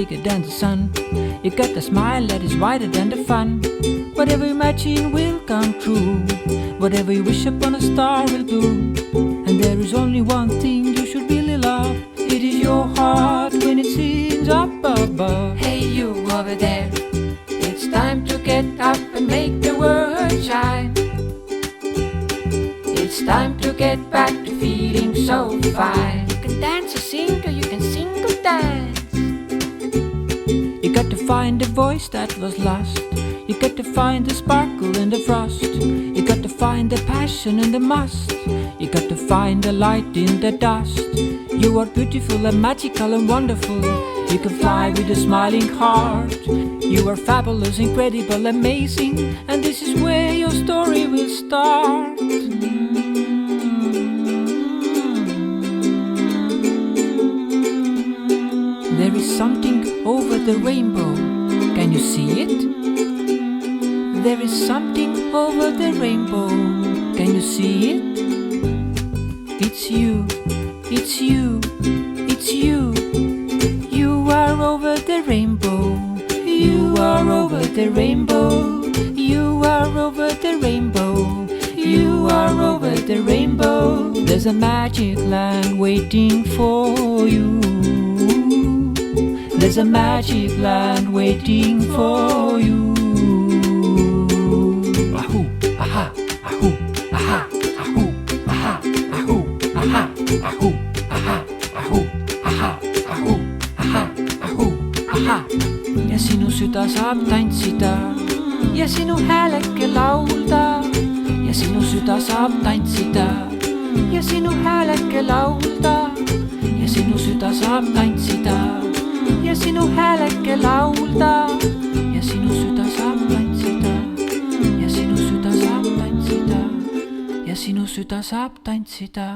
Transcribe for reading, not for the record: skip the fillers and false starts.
bigger than the sun. You got a smile that is wider than the fun. Whatever you imagine will come true. Whatever you wish upon a star will do. And there is only one thing you should really love. It is your heart when it sings up above. Hey you over there, it's time to get up and make the world shine. It's time to get back to feeling so fine. You can dance or sing, or you can sing or dance. You got to find the voice that was lost. You got to find the sparkle in the frost. You got to find the passion in the must. You got to find the light in the dust. You are beautiful and magical and wonderful. You can fly with a smiling heart. You are fabulous, incredible, amazing. And this is where your story will start. There is something over the rainbow. Can you see it? There is something over the rainbow. Can you see it? It's you, it's you, it's you. You are over the rainbow. You are over the rainbow. You are over the rainbow. You are over the rainbow. There's a magic land waiting for you. There's a magic land waiting for you. Ahoo, aha, ahoo, aha, ahoo, aha, ahoo, aha, ahoo, aha, ahoo, aha, ahoo, aha, ahoo, aha. Ja sinu süda saab tantsida ja sinu hääleke laulda. Ja sinu süda saab tantsida ja sinu hääleke laulda. Ja sinu süda saab tantsida ja sinu hääleke laulda. Ja sinu süda saab tantsida ja sinu süda saab tantsida ja sinu süda saab tantsida.